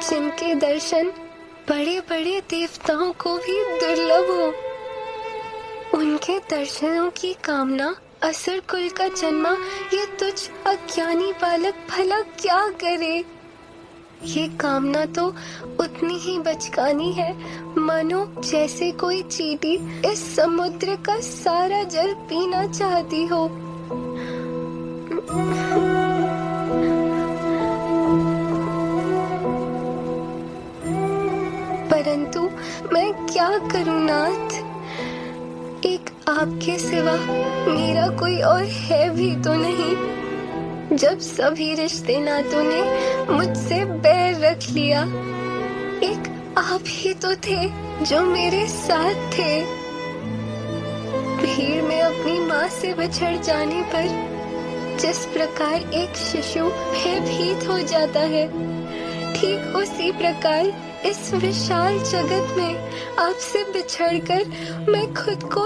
जिनके दर्शन बड़े बड़े देवताओं को भी दुर्लभ हो, उनके दर्शनों की कामना असुर कुल का जन्मा ये तुझ अज्ञानी बालक भला क्या करे। ये कामना तो उतनी ही बचकानी है मानो जैसे कोई चींटी इस समुद्र का सारा जल पीना चाहती हो। परंतु मैं क्या करूं नाथ, एक आपके सिवा मेरा कोई और है भी तो नहीं। जब सभी रिश्ते नातों ने मुझसे बैर रख लिया, एक आप ही तो थे जो मेरे साथ थे। भीड़ में अपनी माँ से बिछड़ जाने पर जिस प्रकार एक शिशु भयभीत हो जाता है, ठीक उसी प्रकार इस विशाल जगत में आपसे बिछड़कर मैं खुद को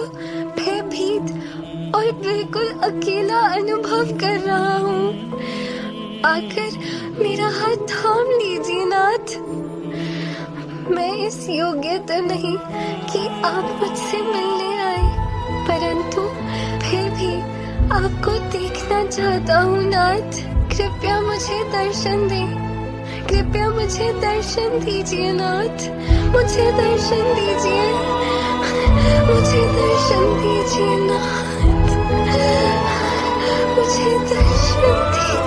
भयभीत और बिल्कुल अकेला अनुभव कर रहा हूँ। आकर मेरा हाथ थाम लीजिए नाथ। मैं इस योग्य तो नहीं कि आप मुझसे मिलने आए, परंतु फिर भी आपको देखना चाहता हूँ नाथ। कृपया मुझे दर्शन दें, कृपया मुझे दर्शन दीजिए नाथ। मुझे दर्शन दीजिए, मुझे दर्शन दीजिए नाथ, मुझे दर्शन दीजिए।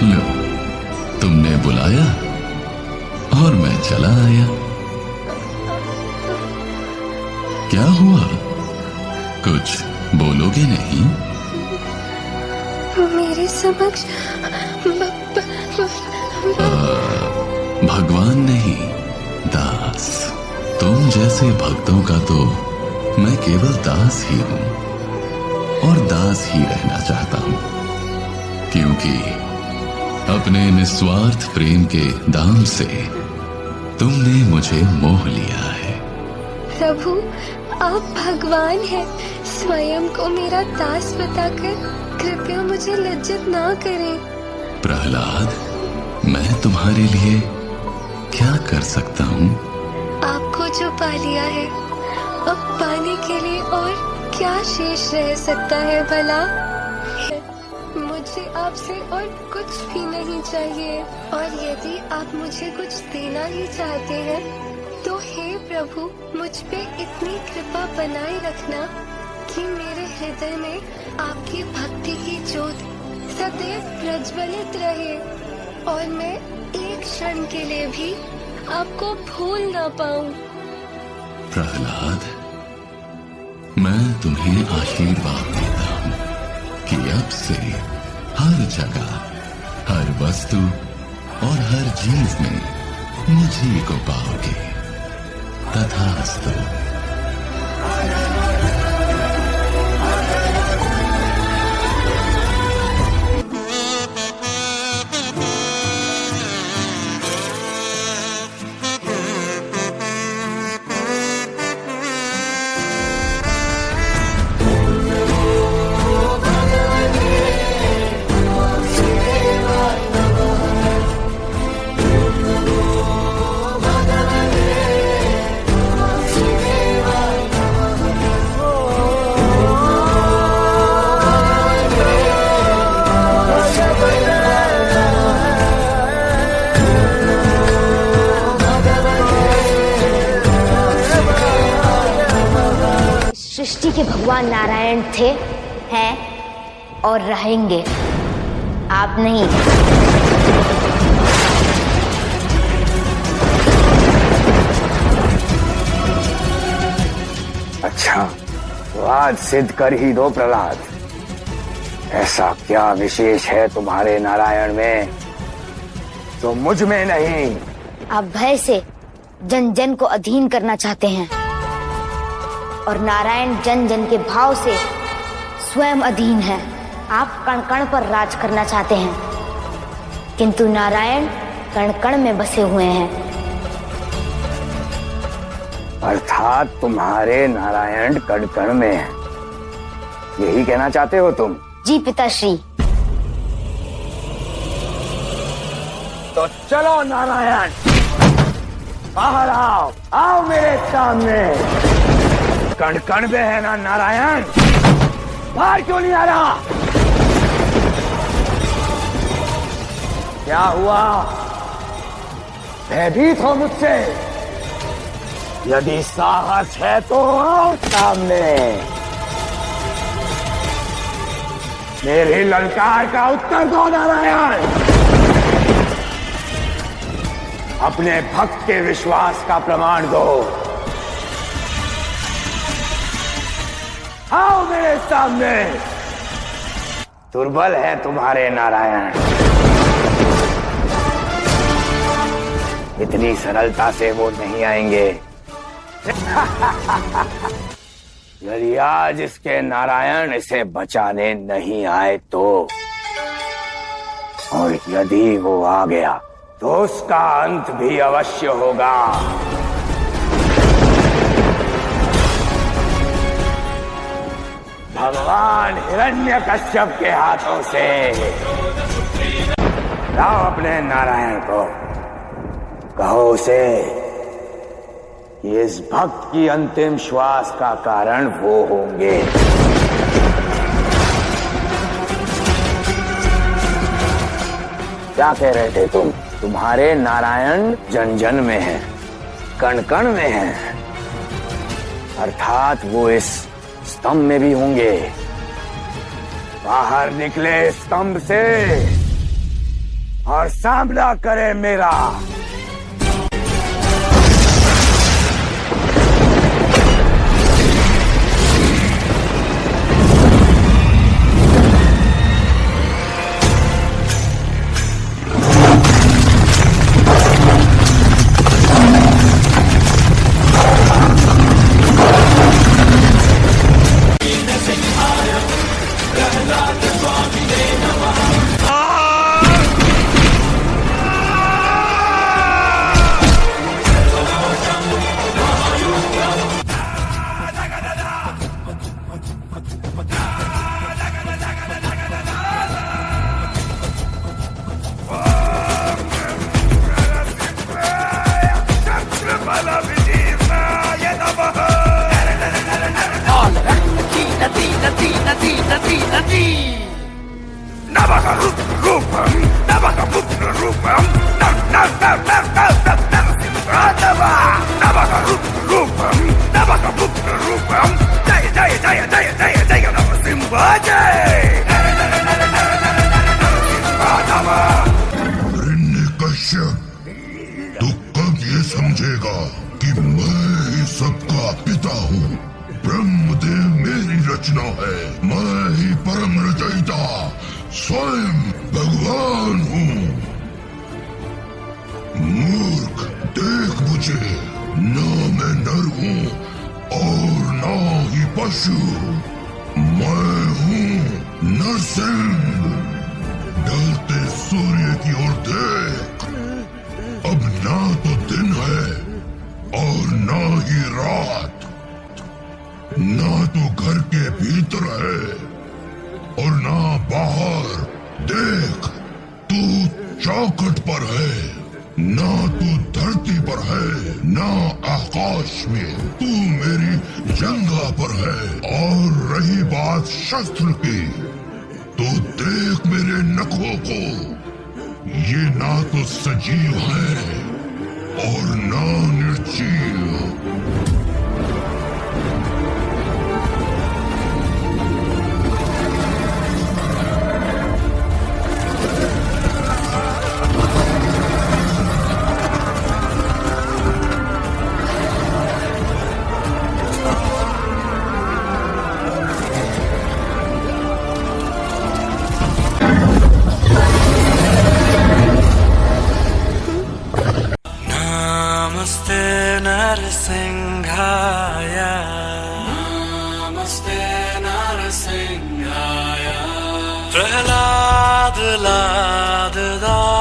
लो, तुमने बुलाया और मैं चला आया। क्या हुआ, कुछ बोलोगे नहीं? मेरे समक्ष भगवान नहीं, दास। तुम जैसे भक्तों का तो मैं केवल दास ही हूं और दास ही रहना चाहता हूं, क्योंकि अपने निस्वार्थ प्रेम के दाम से तुमने मुझे मोह लिया है। प्रभु, आप भगवान हैं। स्वयं को मेरा दास बताकर कृपया मुझे लज्जित ना करें। प्रहलाद, मैं तुम्हारे लिए क्या कर सकता हूँ? आपको जो पा लिया है, अब पाने के लिए और क्या शेष रह सकता है भला। मुझे आपसे और कुछ भी नहीं चाहिए, और यदि आप मुझे कुछ देना ही चाहते हैं तो हे प्रभु, मुझ पे इतनी कृपा बनाए रखना कि मेरे हृदय में आपकी भक्ति की ज्योत सदैव प्रज्वलित रहे और मैं एक क्षण के लिए भी आपको भूल ना पाऊं। प्रहलाद, मैं तुम्हें आशीर्वाद देता हूँ कि अब से हर जगह, हर वस्तु और हर चीज में मुझी को पाओगे। तथास्तु। सृष्टि के भगवान नारायण थे, हैं और रहेंगे, आप नहीं। अच्छा, तो आज सिद्ध कर ही दो प्रहलाद। ऐसा क्या विशेष है तुम्हारे नारायण में जो मुझ में नहीं? आप भय से जन जन को अधीन करना चाहते हैं और नारायण जन जन के भाव से स्वयं अधीन है। आप कण कण पर राज करना चाहते हैं, किंतु नारायण कण कण में बसे हुए हैं। अर्थात तुम्हारे नारायण कण कण में है, यही कहना चाहते हो तुम? जी पिताश्री। तो चलो नारायण, बाहर आओ, आओ मेरे सामने। कण कण में है ना नारायण, बाहर क्यों नहीं आ रहा? क्या हुआ? भयभीत हो मुझसे? यदि साहस है तो आओ सामने, मेरी ललकार का उत्तर दो नारायण। अपने भक्त के विश्वास का प्रमाण दो। आओ मेरे सामने। दुर्बल है तुम्हारे नारायण, इतनी सरलता से वो नहीं आएंगे। यदि आज इसके नारायण इसे बचाने नहीं आए तो, और यदि वो आ गया तो उसका अंत भी अवश्य होगा। भगवान हिरण्यकश्यप के हाथों से। लाओ अपने नारायण को, कहो उसे कि इस भक्त की अंतिम श्वास का कारण वो होंगे। क्या कह रहे थे तुम? तुम्हारे नारायण जन जन में है, कण कण में है, अर्थात वो इस स्तंभ में भी होंगे। बाहर निकले स्तंभ से और सामना करे मेरा। तू कब ये समझेगा कि मैं ही सबका पिता हूँ? ब्रह्मदेव मेरी रचना है, मैं ही परम रचयिता स्वयं भगवान हूँ। मूर्ख, देख मुझे, ना मैं नर हूँ और ना ही पशु। मैं हूँ नरसिंह। ढलते सूर्य की ओर देख, अब ना तो दिन है और ना ही रात, ना तो घर के भीतर है और ना बाहर। देख, तू चौखट पर है, ना तू धरती पर है, ना आकाश में। तू मेरी जंगा पर है। और रही बात शस्त्र की, तो देख मेरे नखों को, ये ना तो सजीव है और ना निर्जीव। नमस्ते नरसिंहाय, नमस्ते नरसिंहाय, प्रहलाद लाद दा